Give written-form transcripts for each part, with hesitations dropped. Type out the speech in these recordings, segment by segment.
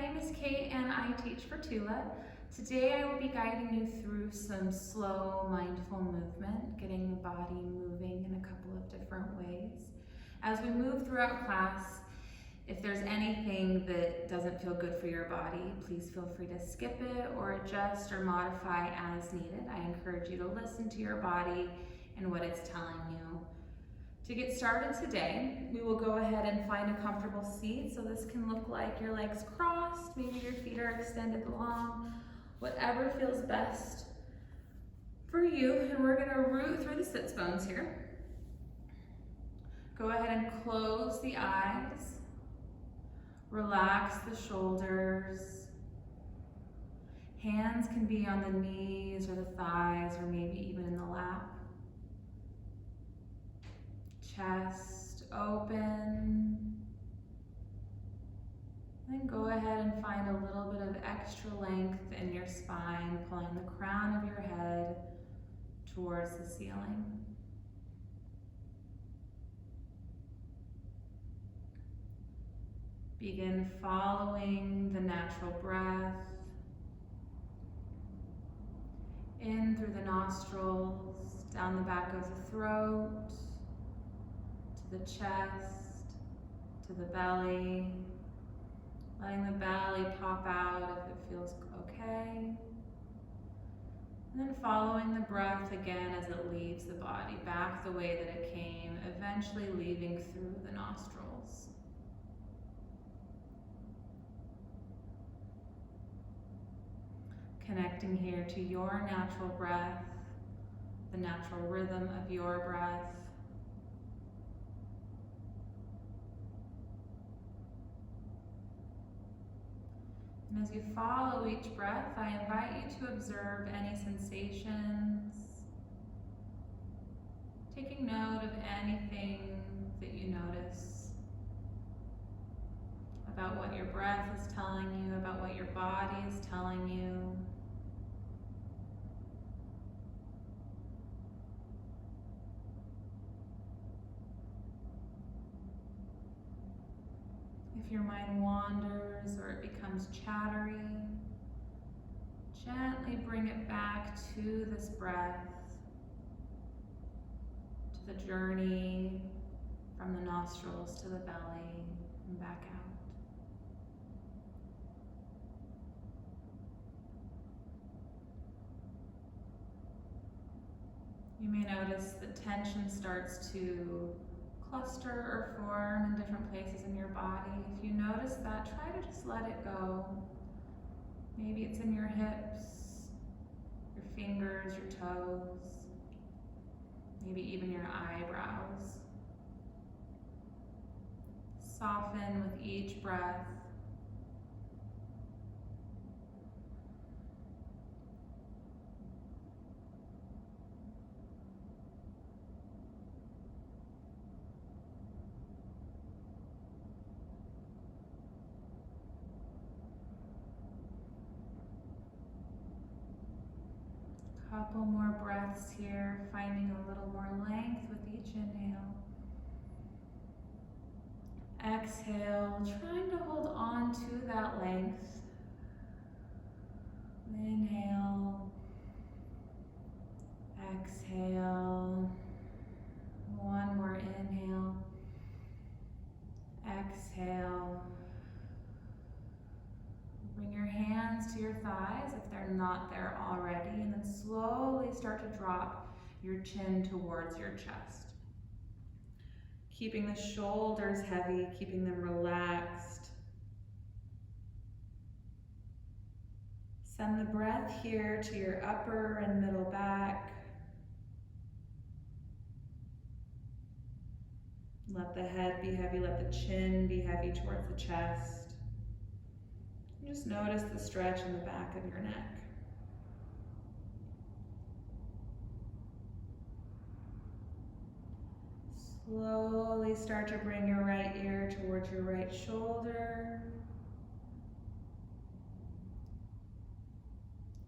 name is Cait and I teach for Tula. Today I will be guiding you through some slow, mindful movement, getting the body moving in a couple of different ways. As we move throughout class, if there's anything that doesn't feel good for your body, please feel free to skip it or adjust or modify as needed. I encourage you to listen to your body and what it's telling you. To get started today, we will go ahead and find a comfortable seat. So this can look like your legs crossed, maybe your feet are extended long, whatever feels best for you. And we're gonna root through the sits bones here. Go ahead and close the eyes. Relax the shoulders. Hands can be on the knees or the thighs or maybe even in the lap. Chest open. Then go ahead and find a little bit of extra length in your spine, pulling the crown of your head towards the ceiling. Begin following the natural breath in through the nostrils, down the back of the throat, to the chest, to the belly, letting the belly pop out if it feels okay. And then following the breath again as it leaves the body back the way that it came, eventually leaving through the nostrils. Connecting here to your natural breath, the natural rhythm of your breath. And as you follow each breath, I invite you to observe any sensations, taking note of anything that you notice about what your breath is telling you, about what your body is telling you. If your mind wanders or it becomes chattery, gently bring it back to this breath, to the journey from the nostrils to the belly and back out. You may notice the tension starts to cluster or form in different places in your body. If you notice that, try to just let it go. Maybe it's in your hips, your fingers, your toes, maybe even your eyebrows. Soften with each breath. Couple more breaths here, finding a little more length with each inhale. Exhale, trying to hold on to that length. Inhale. Exhale. One more inhale. Exhale. Bring your hands to your thighs if they're not there already, and then slowly start to drop your chin towards your chest. Keeping the shoulders heavy, keeping them relaxed. Send the breath here to your upper and middle back. Let the head be heavy, let the chin be heavy towards the chest. Just notice the stretch in the back of your neck. Slowly start to bring your right ear towards your right shoulder.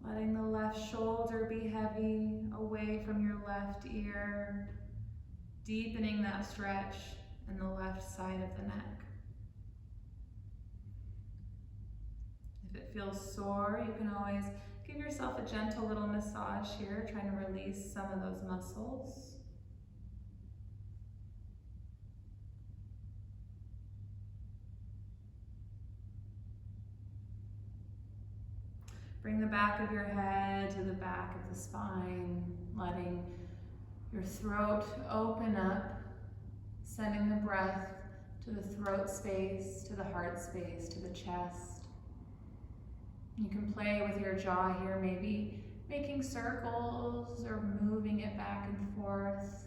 Letting the left shoulder be heavy, away from your left ear. Deepening that stretch in the left side of the neck. If it feels sore, you can always give yourself a gentle little massage here, trying to release some of those muscles. Bring the back of your head to the back of the spine, letting your throat open up, sending the breath to the throat space, to the heart space, to the chest. You can play with your jaw here, maybe making circles or moving it back and forth.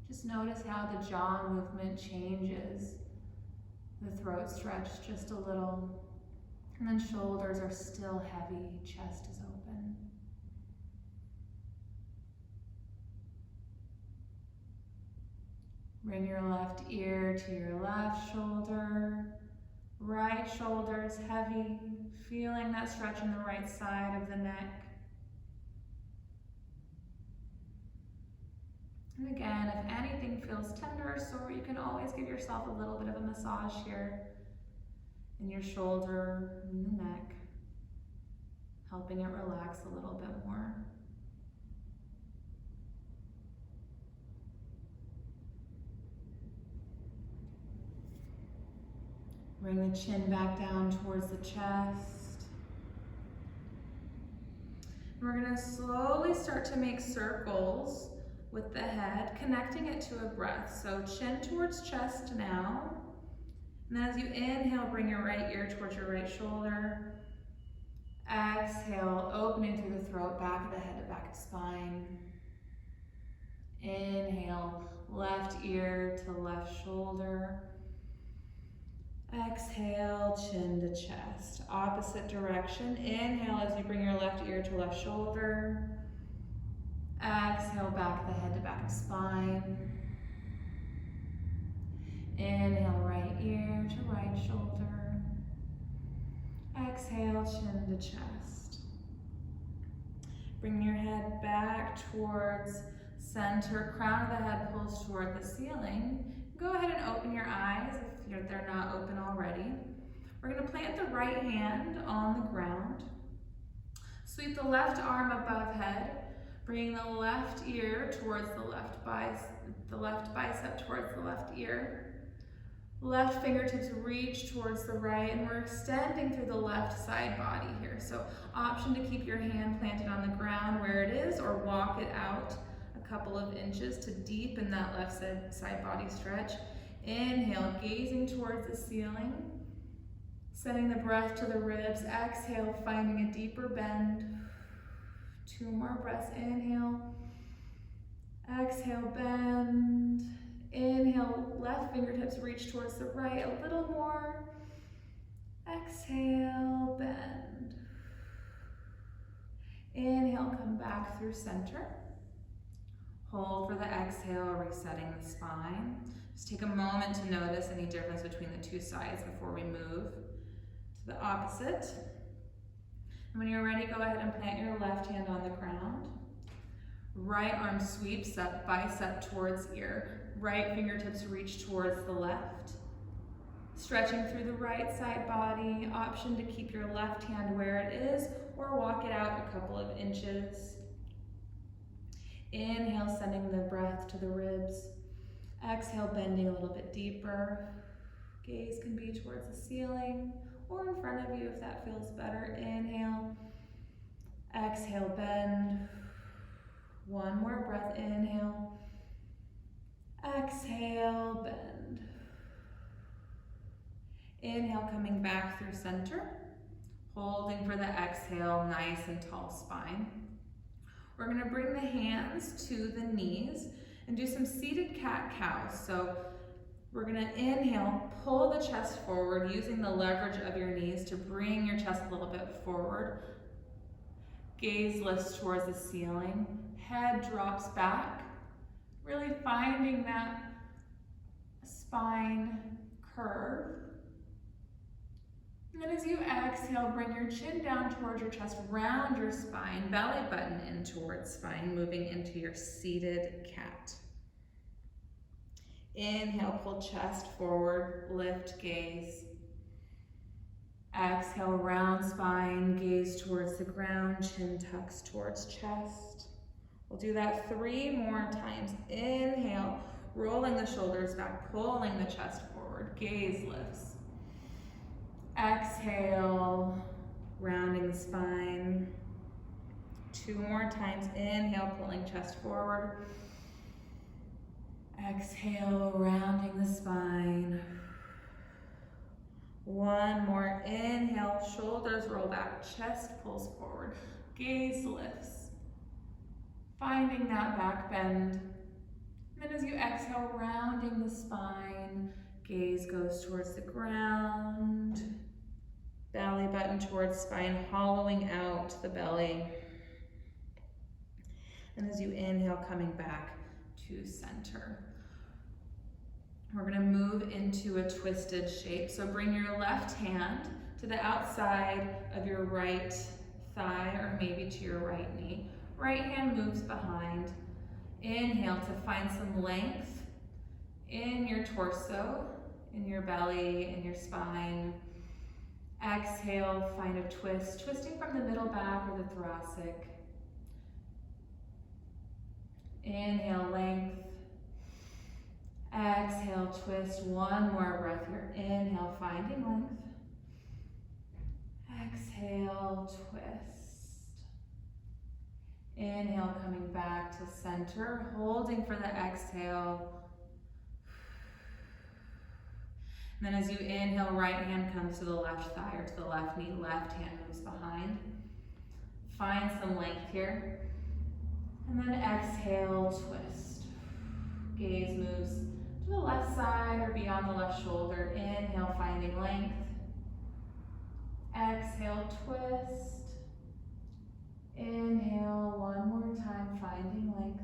Just notice how the jaw movement changes. The throat stretched just a little, and then shoulders are still heavy, chest is open. Bring your left ear to your left shoulder, right shoulder is heavy, feeling that stretch on the right side of the neck. And again, if anything feels tender or sore, you can always give yourself a little bit of a massage here in your shoulder and the neck, helping it relax a little bit more. Bring the chin back down towards the chest. And we're going to slowly start to make circles with the head, connecting it to a breath. So chin towards chest now. And then as you inhale, bring your right ear towards your right shoulder. Exhale, opening through the throat, back of the head to back of spine. Inhale, left ear to left shoulder. Exhale, chin to chest. Opposite direction. Inhale as you bring your left ear to left shoulder. Exhale, back of the head to back of spine. Inhale, right ear to right shoulder. Exhale, chin to chest. Bring your head back towards center. Crown of the head pulls toward the ceiling. Go ahead and open your eyes if they're not open already. We're going to plant the right hand on the ground. Sweep the left arm above head. Bringing the left ear towards the left bicep towards the left ear. Left fingertips reach towards the right, and we're extending through the left side body here. So option to keep your hand planted on the ground where it is, or walk it out a couple of inches to deepen that left side body stretch. Inhale, gazing towards the ceiling, sending the breath to the ribs. Exhale, finding a deeper bend. 2 more breaths. Inhale, exhale, bend. Inhale, left fingertips reach towards the right a little more. Exhale, bend. Inhale, come back through center. Hold for the exhale, resetting the spine. Just take a moment to notice any difference between the two sides before we move to the opposite. And when you're ready, go ahead and plant your left hand on the ground. Right arm sweeps up, bicep towards ear. Right fingertips reach towards the left. Stretching through the right side body. Option to keep your left hand where it is or walk it out a couple of inches. Inhale, sending the breath to the ribs. Exhale, bending a little bit deeper. Gaze can be towards the ceiling or in front of you if that feels better. Inhale, exhale, bend. 1 more breath, inhale, exhale, bend. Inhale, coming back through center, holding for the exhale, nice and tall spine. We're gonna bring the hands to the knees and do some seated cat-cow. So we're gonna inhale, pull the chest forward using the leverage of your knees to bring your chest a little bit forward. Gaze lifts towards the ceiling, head drops back, really finding that spine curve. And then as you exhale, bring your chin down towards your chest, round your spine, belly button in towards spine, moving into your seated cat. Inhale, pull chest forward, lift, gaze. Exhale, round spine, gaze towards the ground, chin tucks towards chest. We'll do that 3 more times. Inhale, rolling the shoulders back, pulling the chest forward, gaze lifts. Exhale, rounding the spine. 2 more times. Inhale, pulling chest forward. Exhale, rounding the spine. 1 more. Inhale, shoulders roll back, chest pulls forward, gaze lifts. Finding that back bend. And then as you exhale, rounding the spine, gaze goes towards the ground. Belly button towards spine, hollowing out the belly. And as you inhale, coming back to center. We're gonna move into a twisted shape. So bring your left hand to the outside of your right thigh or maybe to your right knee. Right hand moves behind. Inhale to find some length in your torso, in your belly, in your spine. Exhale, find a twist, twisting from the middle back or the thoracic. Inhale, length. Exhale, twist. 1 more breath here. Inhale, finding length. Exhale, twist. Inhale, coming back to center, holding for the exhale. And then as you inhale, right hand comes to the left thigh or to the left knee, left hand moves behind. Find some length here. And then exhale, twist. Gaze moves to the left side or beyond the left shoulder. Inhale, finding length. Exhale, twist. Inhale, 1 more time, finding length.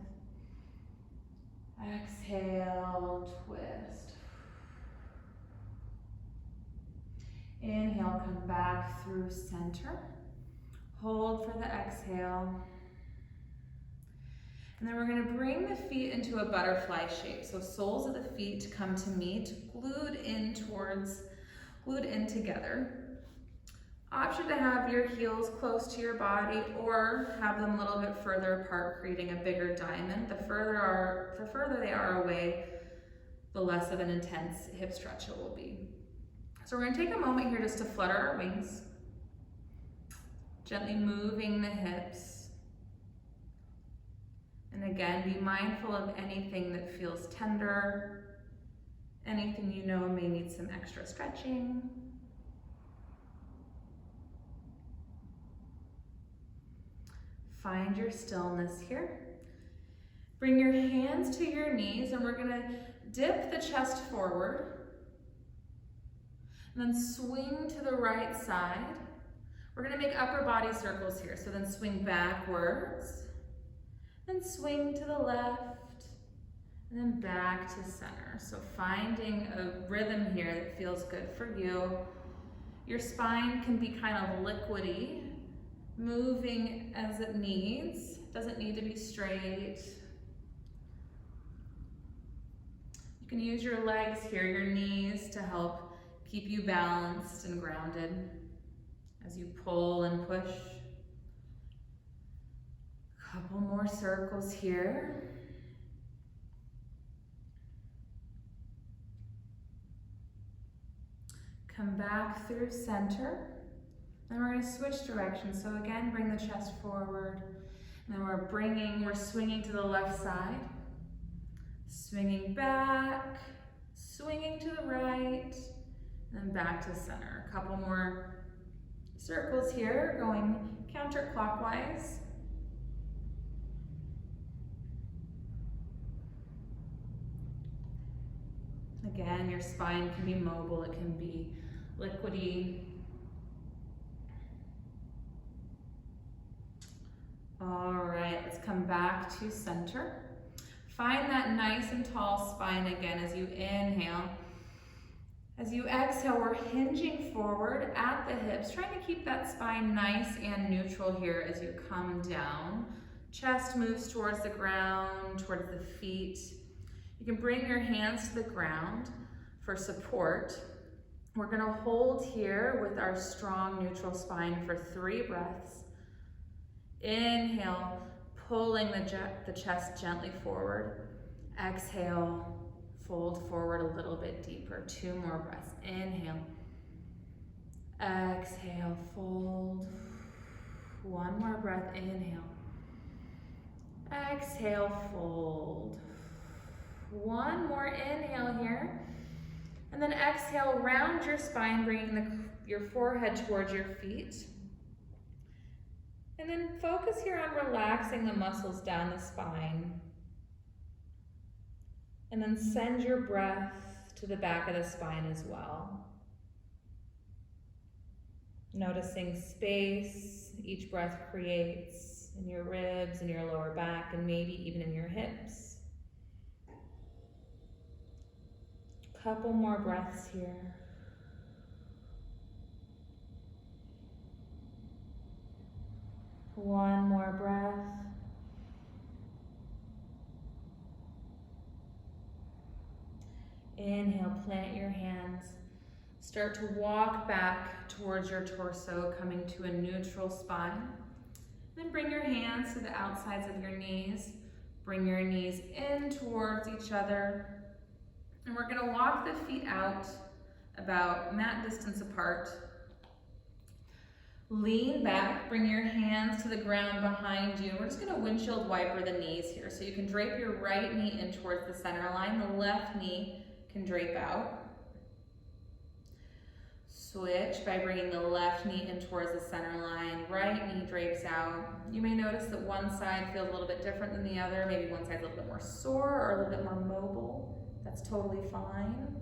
Exhale, twist. Inhale, come back through center. Hold for the exhale. And then we're going to bring the feet into a butterfly shape. So soles of the feet come to meet, glued in together. Option to have your heels close to your body or have them a little bit further apart, creating a bigger diamond. The further they are away, the less of an intense hip stretch it will be. So we're going to take a moment here just to flutter our wings, gently moving the hips. And again, be mindful of anything that feels tender, anything you know may need some extra stretching. Find your stillness here. Bring your hands to your knees and we're gonna dip the chest forward. And then swing to the right side. We're gonna make upper body circles here. So then swing backwards. Then swing to the left, and then back to center. So finding a rhythm here that feels good for you. Your spine can be kind of liquidy, moving as it needs. Doesn't need to be straight. You can use your legs here, your knees, to help keep you balanced and grounded as you pull and push. Couple more circles here. Come back through center. Then we're going to switch directions. So again, bring the chest forward. And then we're swinging to the left side. Swinging back, swinging to the right, then back to center. A couple more circles here, going counterclockwise. Again, your spine can be mobile, it can be liquidy. All right, let's come back to center. Find that nice and tall spine again as you inhale. As you exhale, we're hinging forward at the hips, trying to keep that spine nice and neutral here as you come down. Chest moves towards the ground, towards the feet. You can bring your hands to the ground for support. We're gonna hold here with our strong neutral spine for 3 breaths. Inhale, pulling the chest gently forward. Exhale, fold forward a little bit deeper. 2 more breaths. Inhale. Exhale, fold. 1 more breath. Inhale. Exhale, fold. 1 more inhale here. And then exhale, round your spine, bringing your forehead towards your feet. And then focus here on relaxing the muscles down the spine. And then send your breath to the back of the spine as well. Noticing space each breath creates in your ribs and your lower back, and maybe even in your hips. Couple more breaths here. One more breath. Inhale, plant your hands. Start to walk back towards your torso, coming to a neutral spine. Then bring your hands to the outsides of your knees. Bring your knees in towards each other. And we're gonna walk the feet out about mat distance apart. Lean back, bring your hands to the ground behind you. We're just gonna windshield wiper the knees here. So you can drape your right knee in towards the center line. The left knee can drape out. Switch by bringing the left knee in towards the center line. Right knee drapes out. You may notice that one side feels a little bit different than the other. Maybe one side's a little bit more sore or a little bit more mobile. That's totally fine.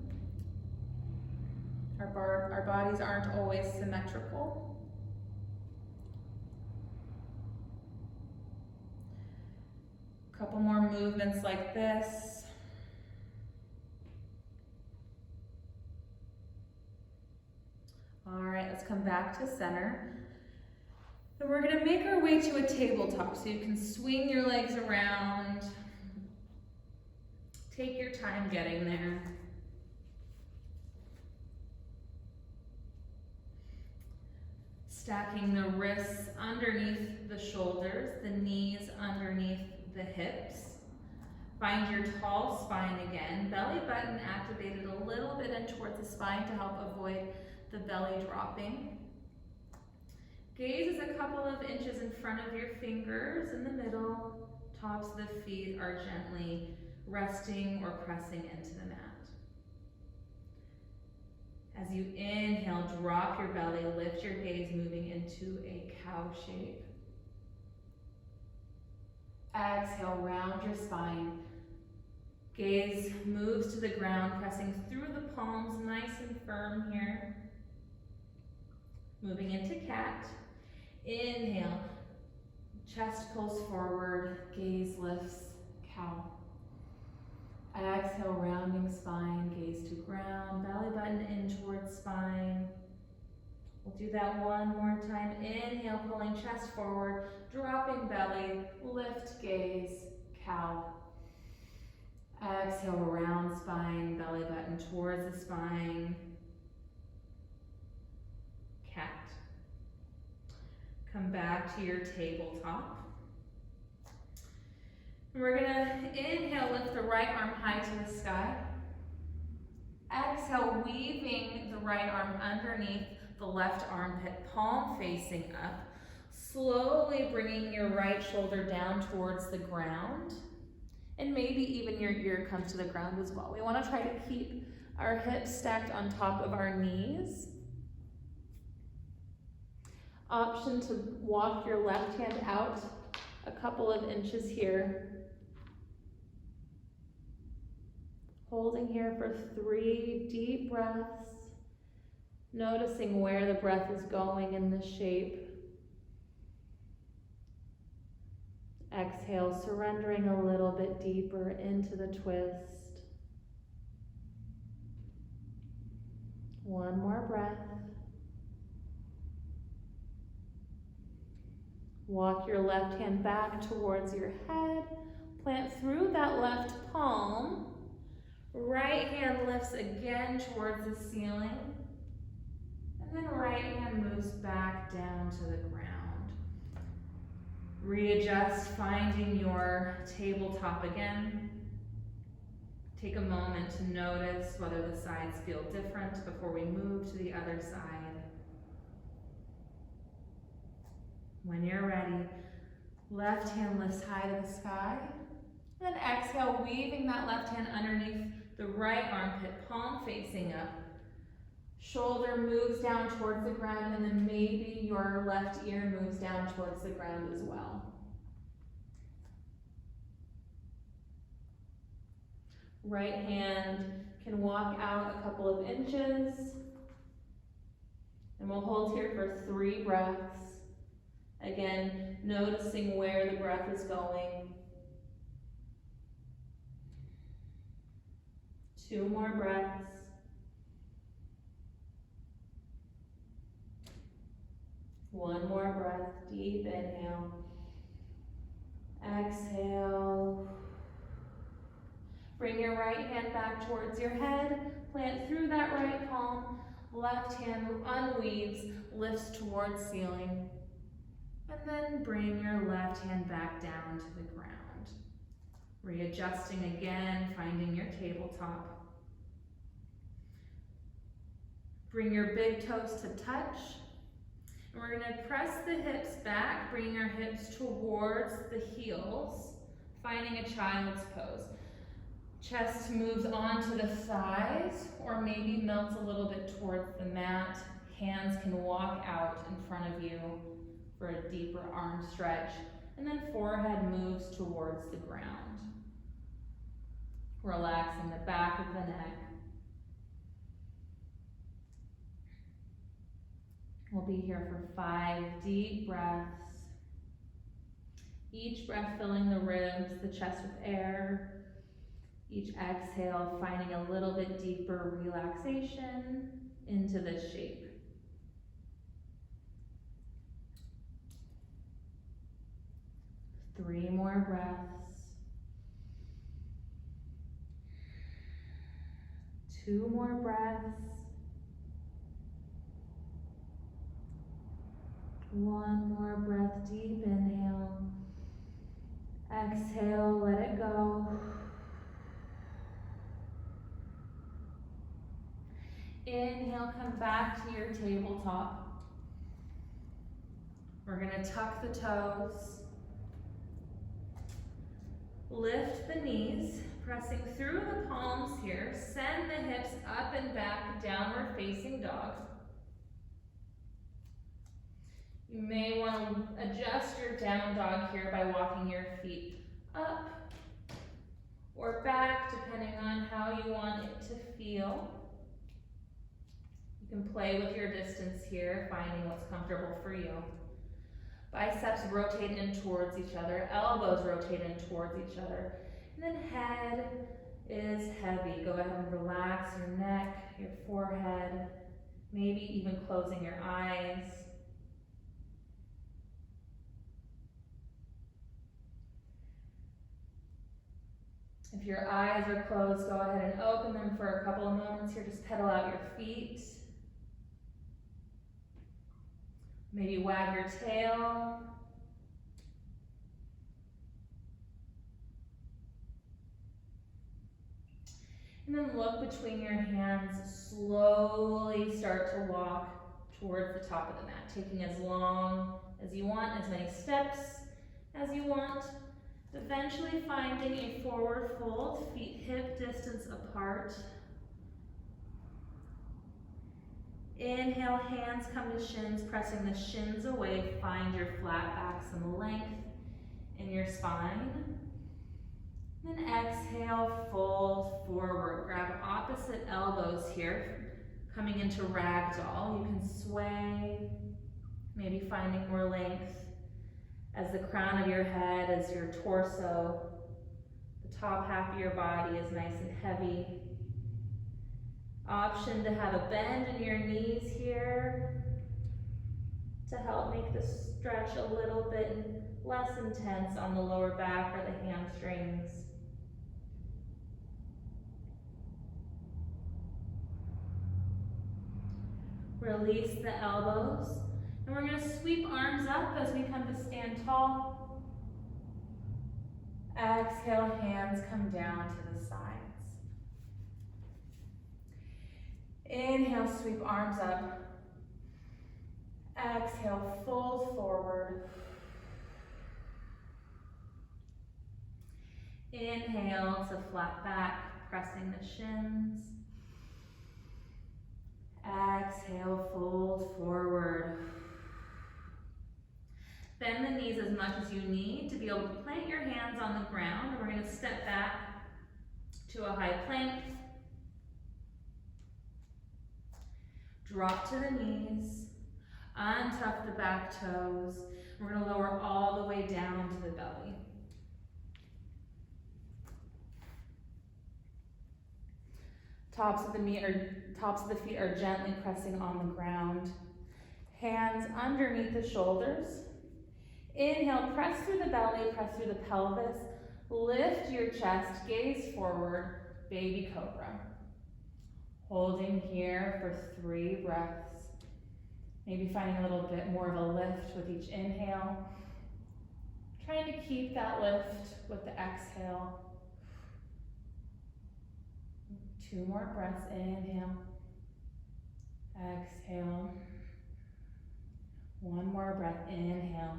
Our bodies aren't always symmetrical. Couple more movements like this. All right, let's come back to center. And we're gonna make our way to a tabletop, so you can swing your legs around. Take your time getting there. Stacking the wrists underneath the shoulders, the knees underneath the hips. Find your tall spine again. Belly button activated a little bit in towards the spine to help avoid the belly dropping. Gaze is a couple of inches in front of your fingers in the middle. Tops of the feet are gently resting or pressing into the mat. As you inhale, drop your belly, lift your gaze, moving into a cow shape. Exhale, round your spine. Gaze moves to the ground, pressing through the palms, nice and firm here. Moving into cat. Inhale, chest pulls forward, gaze lifts, cow. Exhale, rounding spine, gaze to ground, belly button in towards spine. We'll do that one more time. Inhale, pulling chest forward, dropping belly, lift, gaze, cow. Exhale, round spine, belly button towards the spine, cat. Come back to your tabletop. We're gonna inhale, lift the right arm high to the sky. Exhale, weaving the right arm underneath the left armpit, palm facing up. Slowly bringing your right shoulder down towards the ground. And maybe even your ear comes to the ground as well. We wanna try to keep our hips stacked on top of our knees. Option to walk your left hand out a couple of inches here. Holding here for 3 deep breaths. Noticing where the breath is going in the shape. Exhale, surrendering a little bit deeper into the twist. One more breath. Walk your left hand back towards your head. Plant through that left palm. Right hand lifts again towards the ceiling. And then right hand moves back down to the ground. Readjust, finding your tabletop again. Take a moment to notice whether the sides feel different before we move to the other side. When you're ready, left hand lifts high to the sky. Then exhale, weaving that left hand underneath the right armpit, palm facing up. Shoulder moves down towards the ground, and then maybe your left ear moves down towards the ground as well. Right hand can walk out a couple of inches. And we'll hold here for 3 breaths. Again, noticing where the breath is going. 2 more breaths. One more breath, deep inhale. Exhale. Bring your right hand back towards your head. Plant through that right palm. Left hand unweaves, lifts towards ceiling. And then bring your left hand back down to the ground. Readjusting again, finding your tabletop. Bring your big toes to touch. And we're going to press the hips back, bringing our hips towards the heels, finding a child's pose. Chest moves onto the thighs, or maybe melts a little bit towards the mat. Hands can walk out in front of you for a deeper arm stretch. And then forehead moves towards the ground. Relaxing the back of the neck. We'll be here for 5 deep breaths. Each breath filling the ribs, the chest with air. Each exhale, finding a little bit deeper relaxation into this shape. Three more breaths. 2 more breaths. 1 more breath, deep inhale. Exhale, let it go. Inhale, come back to your tabletop. We're going to tuck the toes. Lift the knees, pressing through the palms here. Send the hips up and back, downward facing dog. You may want to adjust your down dog here by walking your feet up or back, depending on how you want it to feel. You can play with your distance here, finding what's comfortable for you. Biceps rotate in towards each other, elbows rotate in towards each other. And then head is heavy. Go ahead and relax your neck, your forehead, maybe even closing your eyes. If your eyes are closed, go ahead and open them for a couple of moments here. Just pedal out your feet. Maybe wag your tail. And then look between your hands. Slowly start to walk towards the top of the mat, taking as long as you want, as many steps as you want. Eventually finding a forward fold, feet hip distance apart. Inhale, hands come to shins, pressing the shins away. Find your flat back, some length in your spine. Then exhale, fold forward. Grab opposite elbows here, coming into ragdoll. You can sway, maybe finding more length as the crown of your head, as your torso, the top half of your body is nice and heavy. Option to have a bend in your knees here to help make the stretch a little bit less intense on the lower back or the hamstrings. Release the elbows. And we're going to sweep arms up as we come to stand tall. Exhale, hands come down to the sides. Inhale, sweep arms up. Exhale, fold forward. Inhale to flat back, pressing the shins. Exhale, fold forward. Bend the knees as much as you need to be able to plant your hands on the ground. And we're going to step back to a high plank. Drop to the knees. Untuck the back toes. We're going to lower all the way down to the belly. Tops of the feet are gently pressing on the ground. Hands underneath the shoulders. Inhale, press through the belly, press through the pelvis. Lift your chest, gaze forward, baby cobra. Holding here for 3 breaths. Maybe finding a little bit more of a lift with each inhale. Trying to keep that lift with the exhale. 2 more breaths, inhale, exhale. 1 more breath, inhale,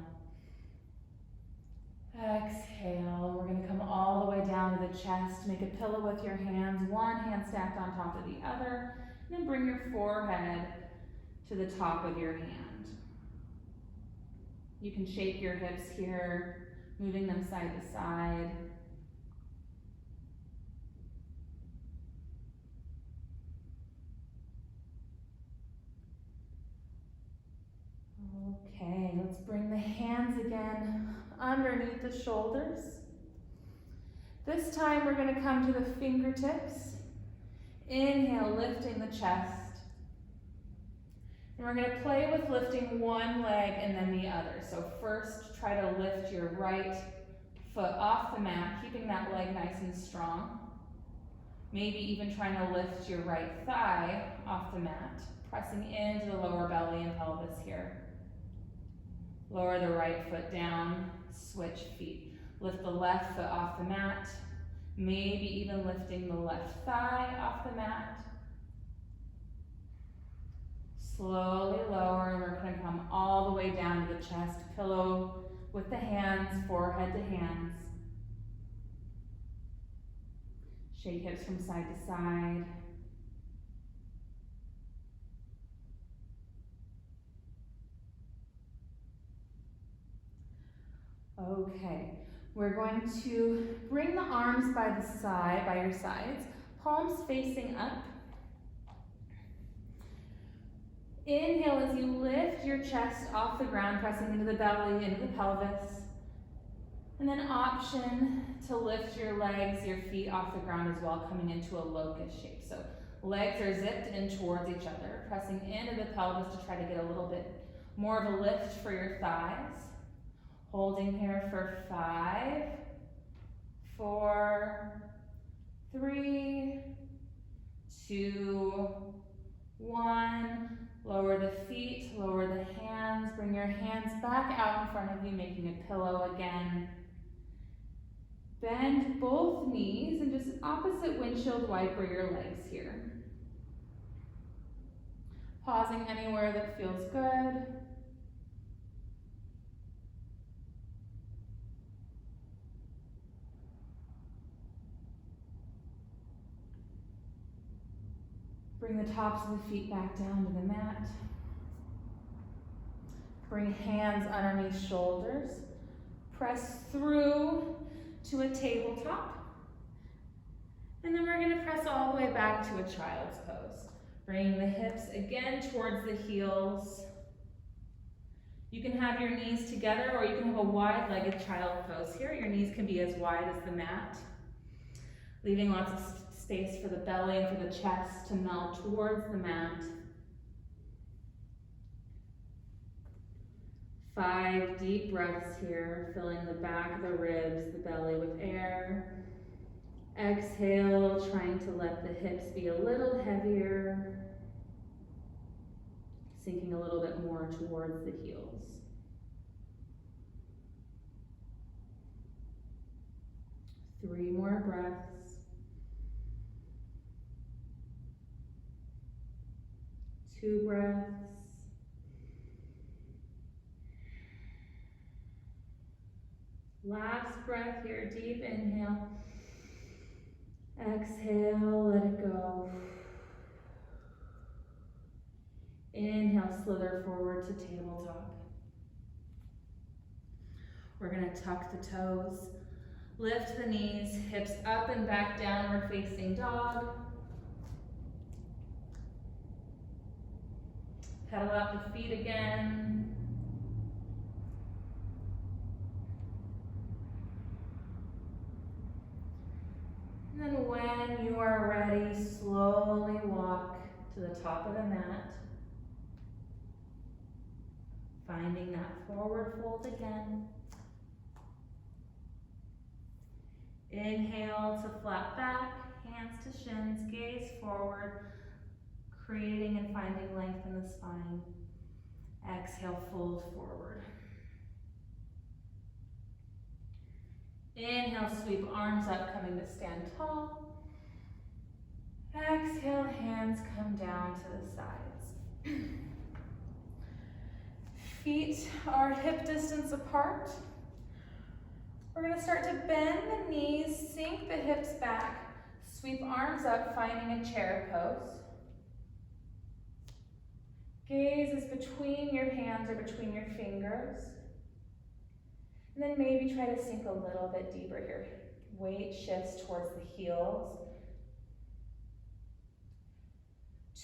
exhale. We're going to come all the way down to the chest. Make a pillow with your hands, one hand stacked on top of the other, and then bring your forehead to the top of your hand. You can shake your hips here, moving them side to side. Okay, let's bring the hands again underneath the shoulders. This time we're going to come to the fingertips. Inhale, lifting the chest. And we're going to play with lifting one leg and then the other. So first, try to lift your right foot off the mat, keeping that leg nice and strong. Maybe even trying to lift your right thigh off the mat, pressing into the lower belly and pelvis here. Lower the right foot down, switch feet. Lift the left foot off the mat, maybe even lifting the left thigh off the mat. Slowly lower, and we're going to come all the way down to the chest, pillow with the hands, forehead to hands. Shake hips from side to side. Okay, we're going to bring the arms by your sides, palms facing up. Inhale as you lift your chest off the ground, pressing into the belly, into the pelvis. And then option to lift your legs, your feet off the ground as well, coming into a locust shape. So legs are zipped in towards each other, pressing into the pelvis to try to get a little bit more of a lift for your thighs. Holding here for 5, 4, 3, 2, 1. Lower the feet, lower the hands. Bring your hands back out in front of you, making a pillow again. Bend both knees and just opposite windshield wiper your legs here. Pausing anywhere that feels good. Bring the tops of the feet back down to the mat. Bring hands underneath shoulders. Press through to a tabletop. And then we're going to press all the way back to a child's pose. Bringing the hips again towards the heels. You can have your knees together, or you can have a wide-legged child pose here. Your knees can be as wide as the mat, leaving lots of space for the belly and for the chest to melt towards the mat. 5 deep breaths here, filling the back of the ribs, the belly with air. Exhale, trying to let the hips be a little heavier. sinking a little bit more towards the heels. Three more breaths. Two breaths. Last breath here, deep inhale. Exhale, let it go. Inhale, slither forward to tabletop. We're gonna tuck the toes, lift the knees, hips up and back, downward facing dog. Pedal out the feet again. And then when you are ready, slowly walk to the top of the mat. Finding that forward fold again. Inhale to flat back, hands to shins, gaze forward, creating and finding length in the spine. Exhale, fold forward. Inhale, sweep arms up, coming to stand tall. Exhale, hands come down to the sides. Feet are hip distance apart. We're gonna start to bend the knees, sink the hips back, sweep arms up, finding a chair pose. Gaze is between your hands or between your fingers. And then maybe try to sink a little bit deeper here. Weight shifts towards the heels.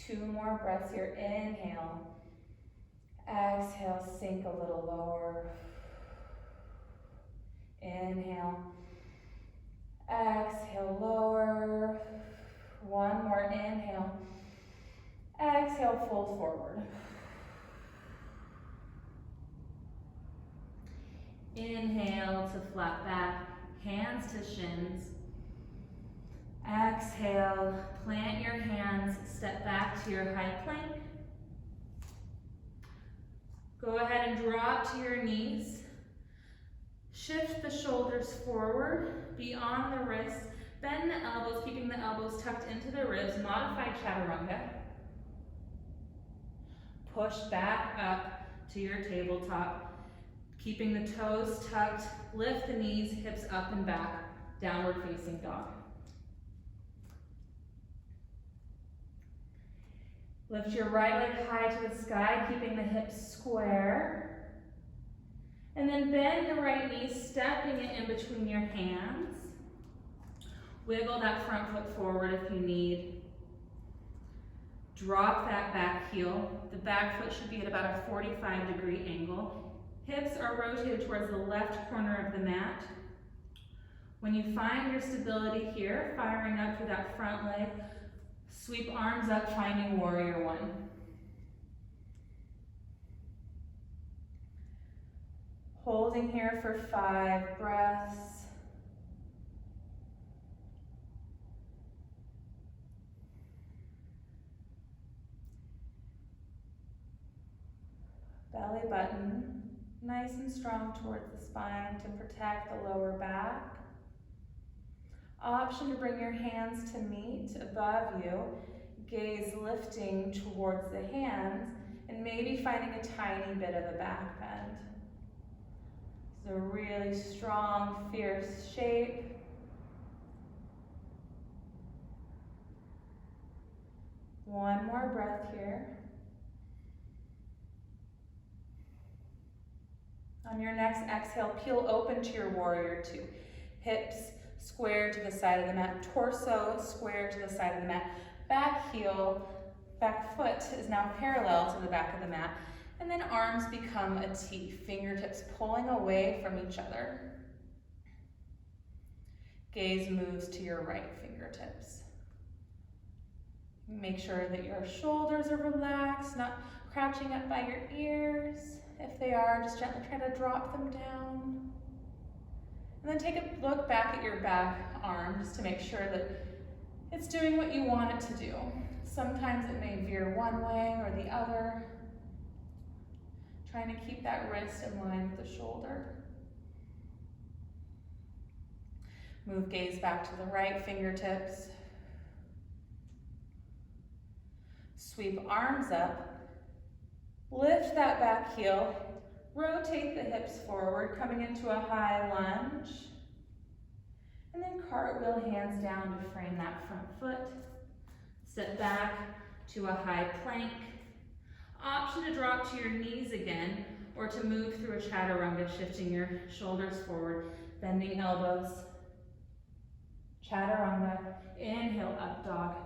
Two more breaths here. Inhale. Exhale, sink a little lower. Inhale. Exhale, lower. One more, inhale. Exhale, fold forward. Inhale to flat back, hands to shins. Exhale, plant your hands, step back to your high plank. Go ahead and drop to your knees. Shift the shoulders forward, beyond the wrists. Bend the elbows, keeping the elbows tucked into the ribs. Modified chaturanga. Push back up to your tabletop. Keeping the toes tucked, lift the knees, hips up and back, downward facing dog. Lift your right leg high to the sky, keeping the hips square. And then bend the right knee, stepping it in between your hands. Wiggle that front foot forward if you need. Drop that back heel. The back foot should be at about a 45-degree angle. Hips are rotated towards the left corner of the mat. When you find your stability here, firing up through that front leg, sweep arms up, finding warrior one. Holding here for 5 breaths. Belly button nice and strong towards the spine to protect the lower back. Option to bring your hands to meet above you, gaze lifting towards the hands, and maybe finding a tiny bit of a back bend. It's a really strong, fierce shape. One more breath here. On your next exhale, peel open to your warrior two. Hips square to the side of the mat, torso square to the side of the mat. Back heel, back foot is now parallel to the back of the mat. And then arms become a T, fingertips pulling away from each other. Gaze moves to your right fingertips. Make sure that your shoulders are relaxed, not crouching up by your ears. If they are, just gently try to drop them down. And then take a look back at your back arm just to make sure that it's doing what you want it to do. Sometimes it may veer one way or the other. Trying to keep that wrist in line with the shoulder. Move gaze back to the right, fingertips. Sweep arms up. Lift that back heel. Rotate the hips forward, coming into a high lunge. And then cartwheel hands down to frame that front foot. Step back to a high plank. Option to drop to your knees again, or to move through a chaturanga, shifting your shoulders forward, bending elbows. Chaturanga, inhale, up dog.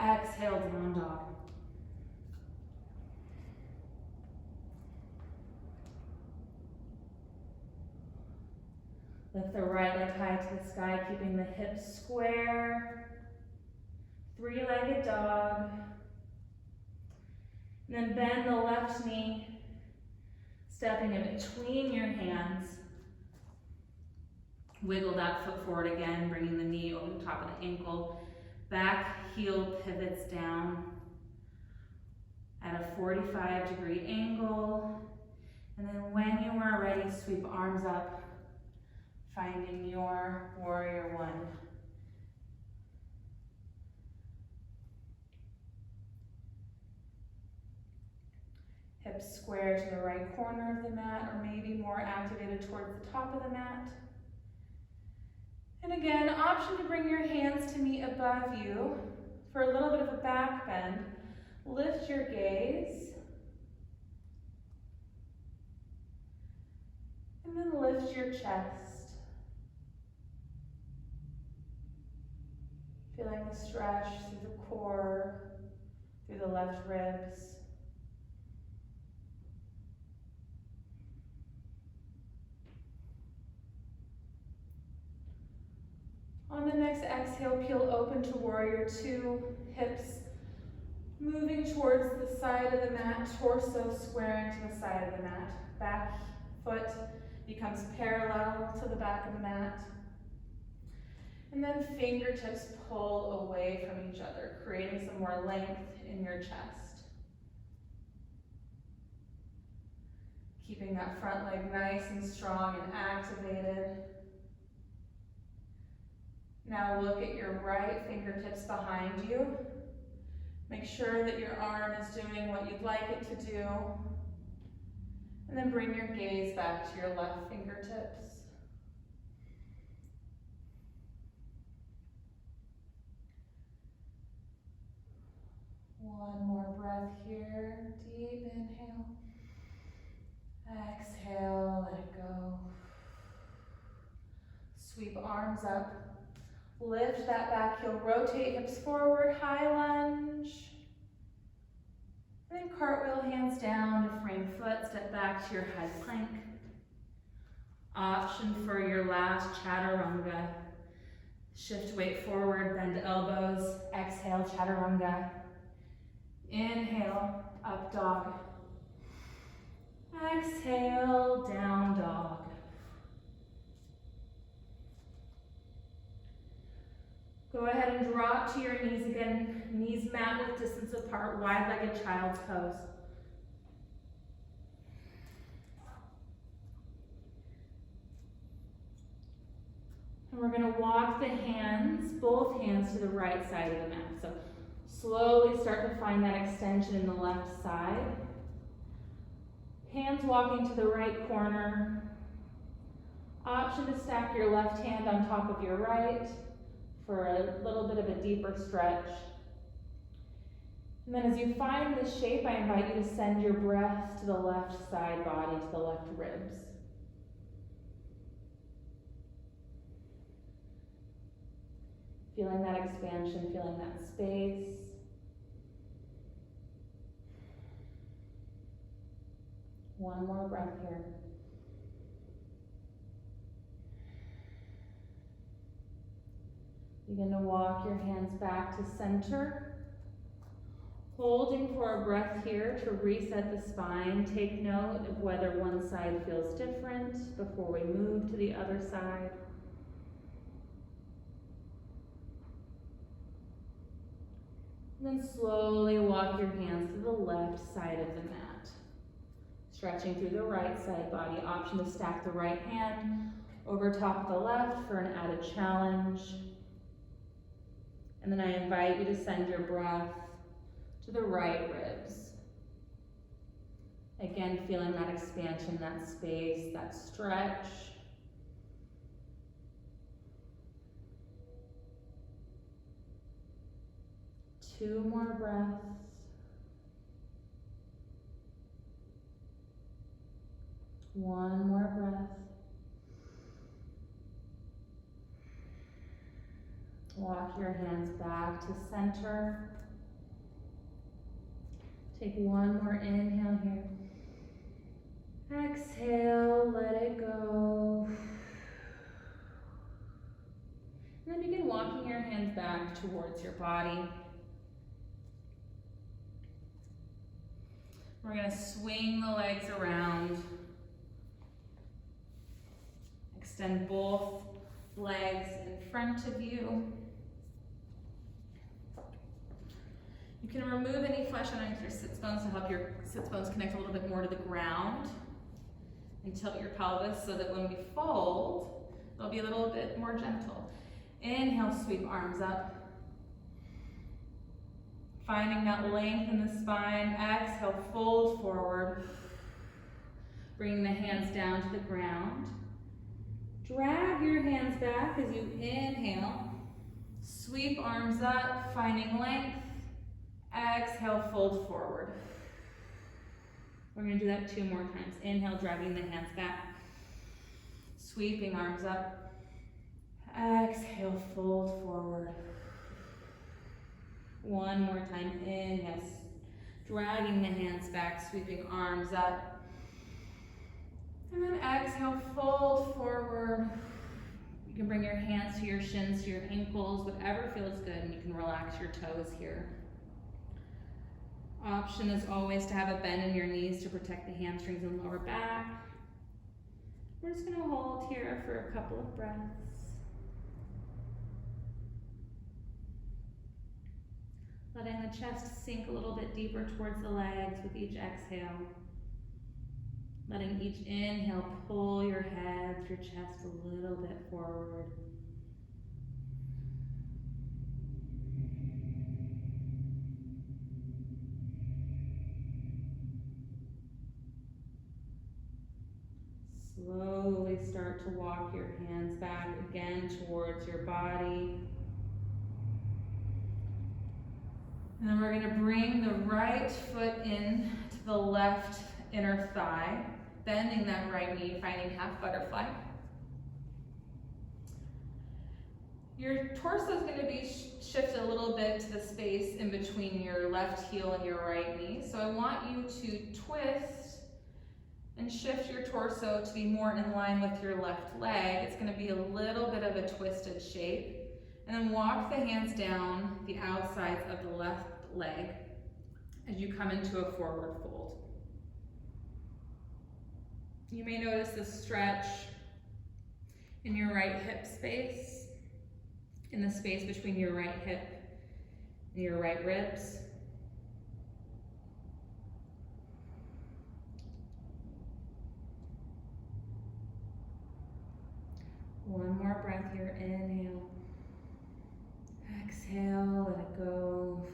Exhale, down dog. Lift the right leg high to the sky, keeping the hips square. Three-legged dog. And then bend the left knee, stepping in between your hands. Wiggle that foot forward again, bringing the knee over the top of the ankle. Back heel pivots down at a 45-degree angle. And then when you are ready, sweep arms up, finding your warrior one. Hips square to the right corner of the mat, or maybe more activated towards the top of the mat. And again, option to bring your hands to meet above you for a little bit of a back bend. Lift your gaze. And then lift your chest. Feeling the stretch through the core, through the left ribs. On the next exhale, peel open to warrior two, hips moving towards the side of the mat, torso squaring to the side of the mat. Back foot becomes parallel to the back of the mat. And then fingertips pull away from each other, creating some more length in your chest. Keeping that front leg nice and strong and activated. Now look at your right fingertips behind you. Make sure that your arm is doing what you'd like it to do. And then bring your gaze back to your left fingertips. One more breath here. Deep inhale. Exhale, let it go. Sweep arms up. Lift that back heel, rotate hips forward, high lunge. And then cartwheel hands down to frame foot, step back to your high plank. Option for your last chaturanga. Shift weight forward, bend elbows, exhale, chaturanga. Inhale, up dog. Exhale, down dog. Go ahead and drop to your knees again. Knees mat width distance apart, wide-legged child's pose. And we're going to walk the hands, both hands, to the right side of the mat. So slowly start to find that extension in the left side. Hands walking to the right corner. Option to stack your left hand on top of your right for a little bit of a deeper stretch. And then as you find this shape, I invite you to send your breath to the left side body, to the left ribs. Feeling that expansion, feeling that space. One more breath here. Begin to walk your hands back to center. Holding for a breath here to reset the spine. Take note of whether one side feels different before we move to the other side. And then slowly walk your hands to the left side of the mat. Stretching through the right side body. Option to stack the right hand over top of the left for an added challenge. And then I invite you to send your breath to the right ribs. Again, feeling that expansion, that space, that stretch. Two more breaths. One more breath. Walk your hands back to center. Take one more inhale here. Exhale, let it go. And then begin walking your hands back towards your body. We're going to swing the legs around. Extend both legs in front of you. You can remove any flesh underneath your sit bones to help your sit bones connect a little bit more to the ground. And tilt your pelvis so that when we fold, it'll be a little bit more gentle. Inhale, sweep arms up. Finding that length in the spine. Exhale, fold forward. Bring the hands down to the ground. Drag your hands back as you inhale. Sweep arms up, finding length. Exhale, fold forward. We're going to do that 2 more times. Inhale, dragging the hands back. Sweeping arms up. Exhale, fold forward. One more time. Inhale, dragging the hands back, sweeping arms up. And then exhale, fold forward. You can bring your hands to your shins, to your ankles, whatever feels good, and you can relax your toes here. Option is always to have a bend in your knees to protect the hamstrings and lower back. We're just going to hold here for a couple of breaths. Letting the chest sink a little bit deeper towards the legs with each exhale. Letting each inhale pull your head, your chest a little bit forward. Slowly start to walk your hands back again towards your body. And then we're going to bring the right foot in to the left inner thigh, bending that right knee, finding half butterfly. Your torso is going to be shifted a little bit to the space in between your left heel and your right knee. So I want you to twist and shift your torso to be more in line with your left leg. It's going to be a little bit of a twisted shape. And then walk the hands down the outsides of the left leg as you come into a forward fold. You may notice the stretch in your right hip space, in the space between your right hip and your right ribs. One more breath here, inhale. Exhale, let it go.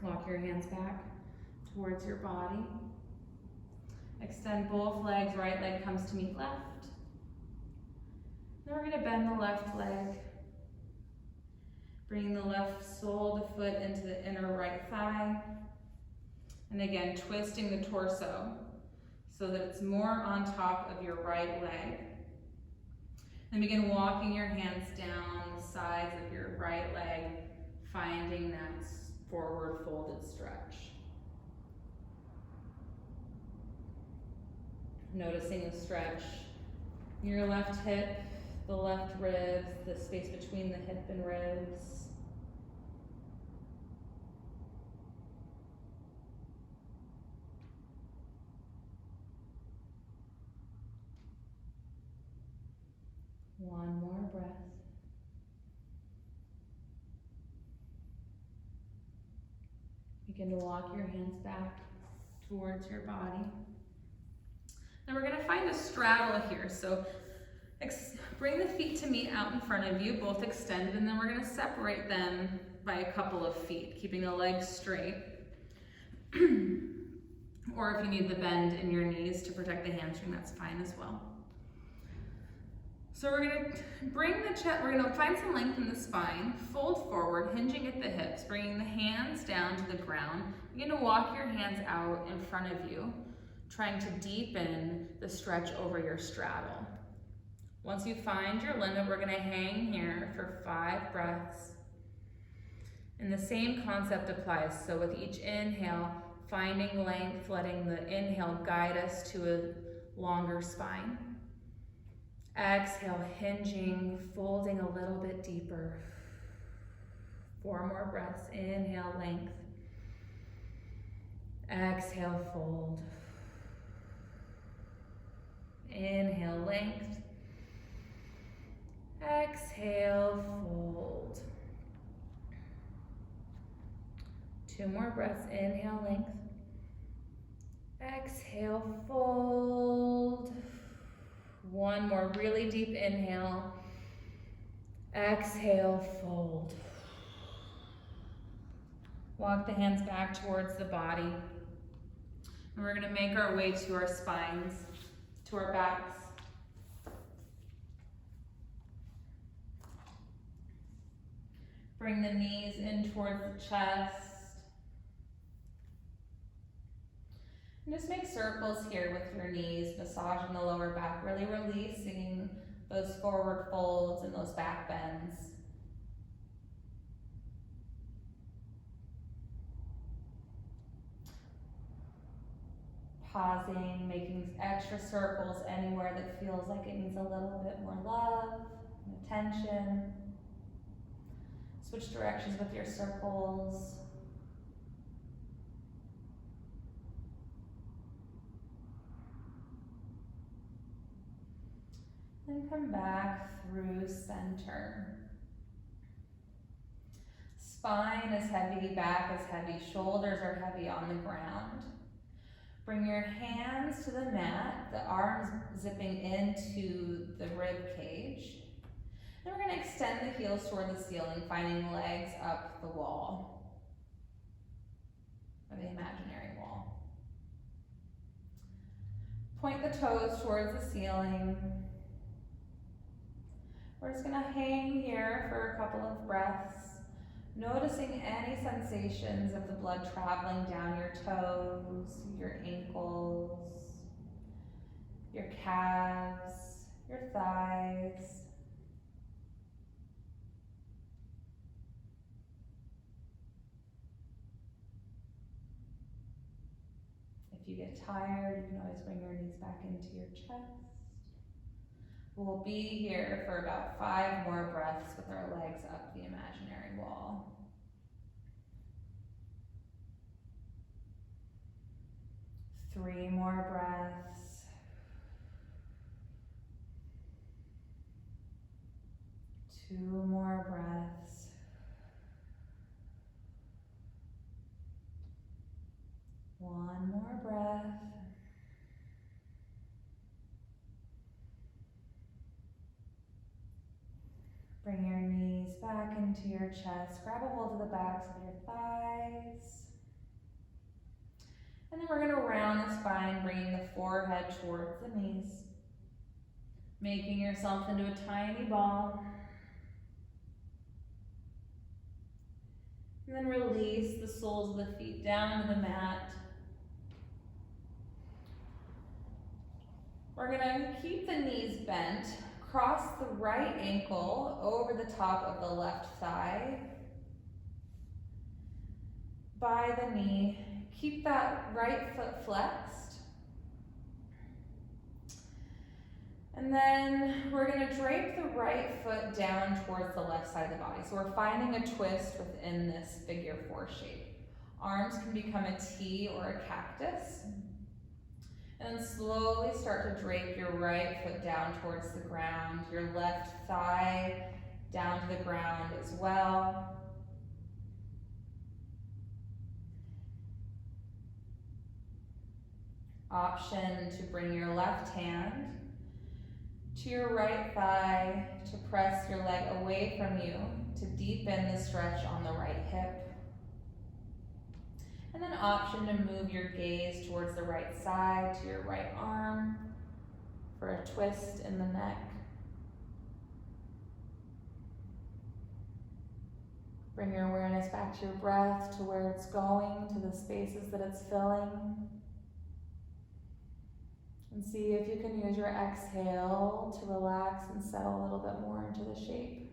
Walk your hands back towards your body. Extend both legs, right leg comes to meet left. Then we're going to bend the left leg. Bring the left sole of the foot into the inner right thigh. And again, twisting the torso so that it's more on top of your right leg. Then begin walking your hands down the sides of your right leg, finding that forward folded stretch. Noticing the stretch in your left hip, the left ribs, the space between the hip and ribs. One more breath. Begin to walk your hands back towards your body. Now we're gonna find a straddle here. So bring the feet to meet out in front of you, both extended, and then we're gonna separate them by a couple of feet, keeping the legs straight. Or if you need the bend in your knees to protect the hamstring, that's fine as well. So we're gonna find some length in the spine, fold forward, hinging at the hips, bringing the hands down to the ground. Begin to walk your hands out in front of you, trying to deepen the stretch over your straddle. Once you find your limit, we're gonna hang here for 5 breaths. And the same concept applies. So with each inhale, finding length, letting the inhale guide us to a longer spine. Exhale, hinging, folding a little bit deeper. 4 more breaths. Inhale, length. Exhale, fold. Inhale, length. Exhale, fold. 2 more breaths. Inhale, length. Exhale, fold. 1 more really deep inhale. Exhale, fold. Walk the hands back towards the body. And we're gonna make our way to our spines, to our backs. Bring the knees in towards the chest. And just make circles here with your knees, massaging the lower back, really releasing those forward folds and those back bends. Pausing, making extra circles anywhere that feels like it needs a little bit more love and attention. Switch directions with your circles. And come back through center. Spine is heavy, back is heavy, shoulders are heavy on the ground. Bring your hands to the mat, the arms zipping into the rib cage. Then we're going to extend the heels toward the ceiling, finding legs up the wall, or the imaginary wall. Point the toes towards the ceiling. We're just going to hang here for a couple of breaths, noticing any sensations of the blood traveling down your toes, your ankles, your calves, your thighs. If you get tired, you can always bring your knees back into your chest. We'll be here for about 5 more breaths with our legs up the imaginary wall. Three more breaths. 2 more breaths. 1 more breath. Bring your knees back into your chest. Grab a hold of the backs of your thighs. And then we're going to round the spine, bringing the forehead towards the knees. Making yourself into a tiny ball. And then release the soles of the feet down to the mat. We're going to keep the knees bent. Cross the right ankle over the top of the left thigh. By the knee. Keep that right foot flexed. And then we're going to drape the right foot down towards the left side of the body. So we're finding a twist within this figure 4 shape. Arms can become a T or a cactus. And then slowly start to drape your right foot down towards the ground, your left thigh down to the ground as well. Option to bring your left hand to your right thigh to press your leg away from you to deepen the stretch on the right hip. And then option to move your gaze towards the right side to your right arm for a twist in the neck. Bring your awareness back to your breath, to where it's going, to the spaces that it's filling. And see if you can use your exhale to relax and settle a little bit more into the shape.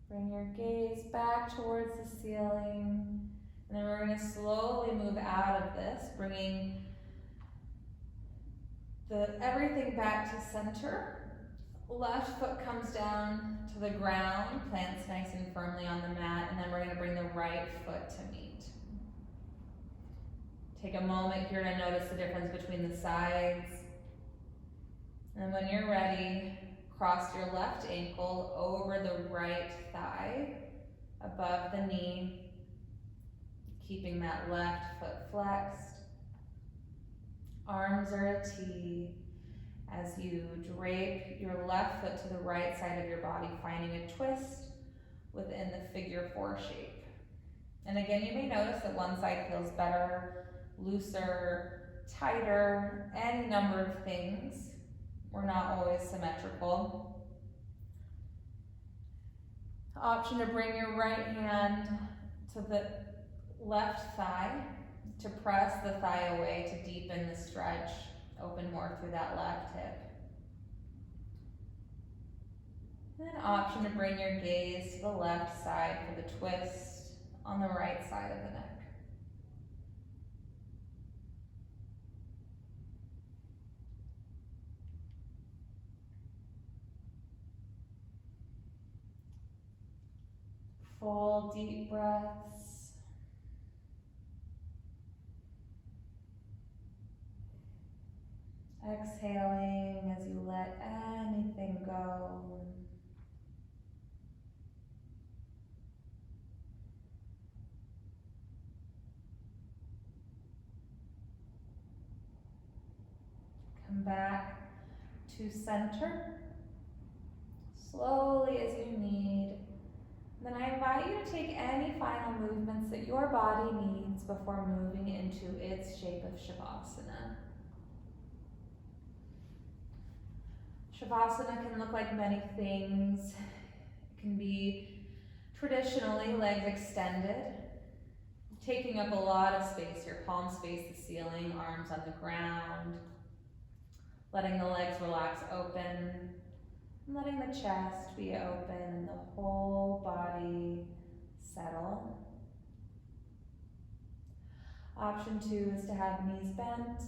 Bring your gaze back towards the ceiling. And then we're going to slowly move out of this, bringing everything back to center. Left foot comes down to the ground, plants nice and firmly on the mat, and then we're going to bring the right foot to meet. Take a moment here to notice the difference between the sides. And when you're ready, cross your left ankle over the right thigh, above the knee, keeping that left foot flexed. Arms are a T as you drape your left foot to the right side of your body, finding a twist within the figure 4 shape. And again, you may notice that one side feels better, looser, tighter, any number of things. We're not always symmetrical. Option to bring your right hand to the left thigh to press the thigh away to deepen the stretch, open more through that left hip. And then option to bring your gaze to the left side for the twist on the right side of the neck. Full deep breaths. Exhaling as you let anything go. Come back to center, slowly as you need. Then I invite you to take any final movements that your body needs before moving into its shape of Shavasana. Shavasana can look like many things. It can be traditionally legs extended, taking up a lot of space. Your palms face the ceiling, arms on the ground, letting the legs relax open, and letting the chest be open and the whole body settle. Option 2 is to have knees bent,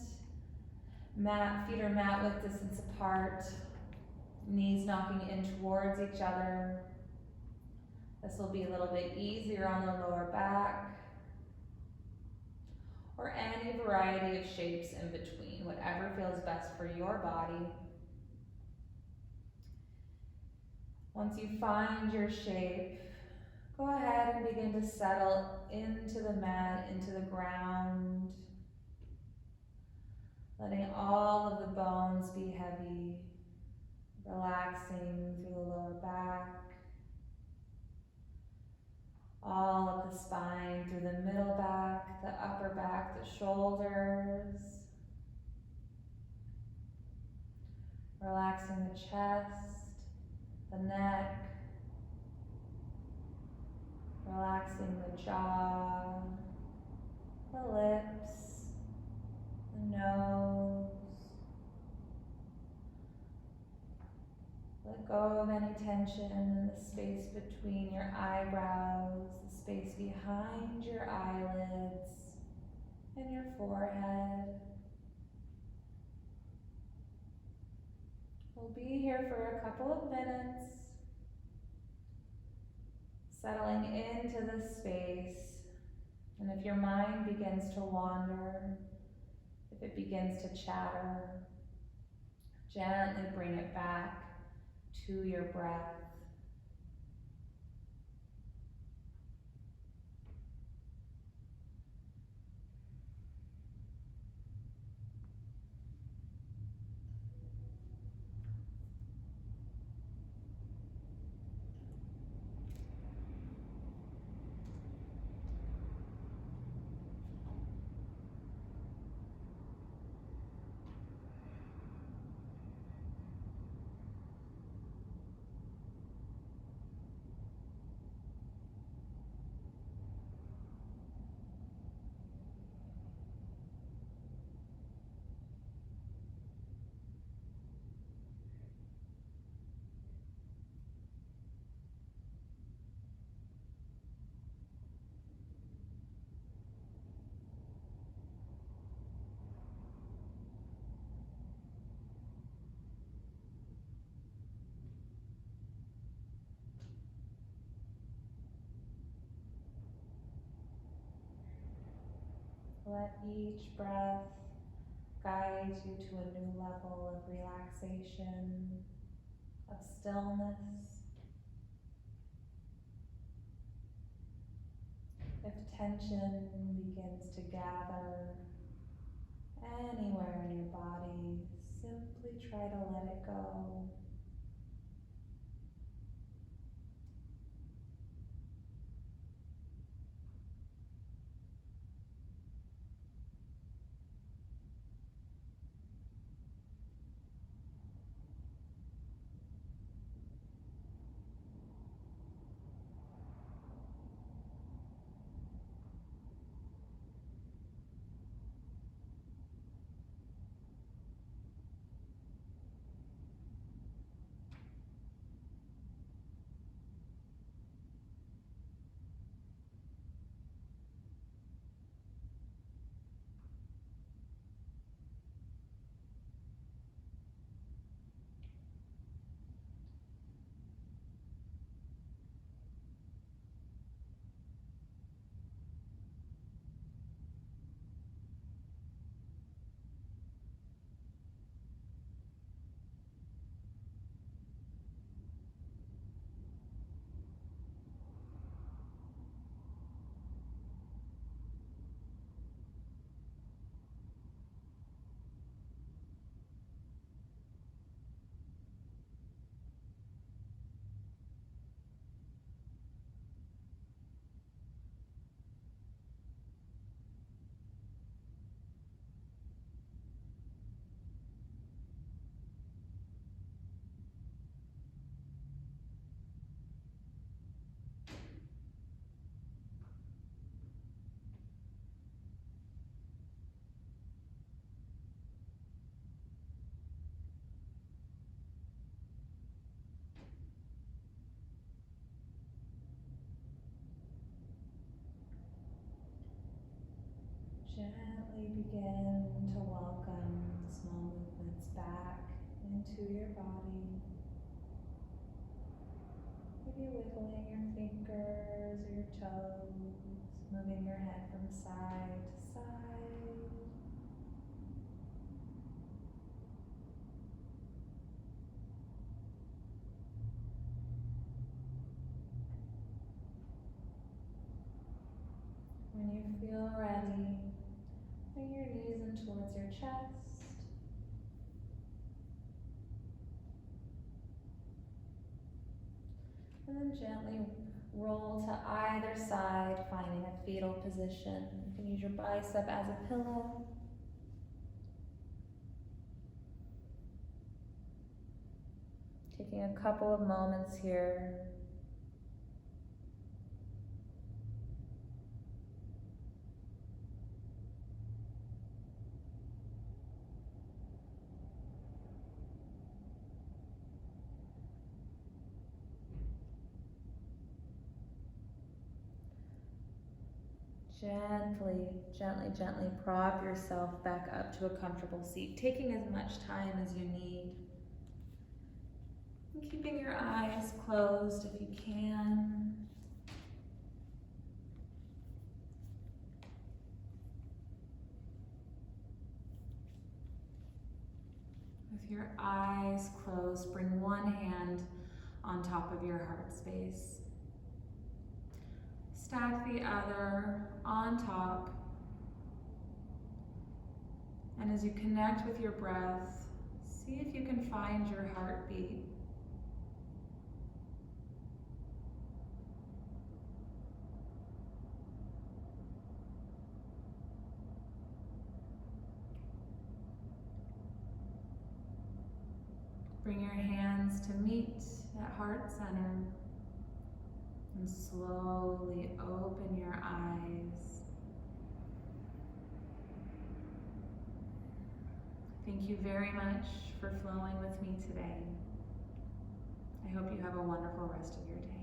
feet are mat width distance apart, knees knocking in towards each other. This will be a little bit easier on the lower back, or any variety of shapes in between, whatever feels best for your body. Once you find your shape, go ahead and begin to settle into the mat, into the ground, letting all of the bones be heavy, relaxing through the lower back, all of the spine, through the middle back, the upper back, the shoulders, relaxing the chest, the neck, relaxing the jaw, the lips, the nose. Let go of any tension in the space between your eyebrows, the space behind your eyelids, and your forehead. We'll be here for a couple of minutes, settling into this space. And if your mind begins to wander, if it begins to chatter, gently bring it back to your breath. Let each breath guide you to a new level of relaxation, of stillness. If tension begins to gather anywhere in your body, simply try to let it go. Gently begin to welcome the small movements back into your body. Maybe wiggling your fingers or your toes, moving your head from side to side. When you feel ready, bring your knees in towards your chest. And then gently roll to either side, finding a fetal position. You can use your bicep as a pillow. Taking a couple of moments here. Gently prop yourself back up to a comfortable seat, taking as much time as you need. And keeping your eyes closed if you can. With your eyes closed, bring one hand on top of your heart space. Stack the other on top. And as you connect with your breath, see if you can find your heartbeat. Bring your hands to meet at heart center and slowly open your eyes. Thank you very much for flowing with me today. I hope you have a wonderful rest of your day.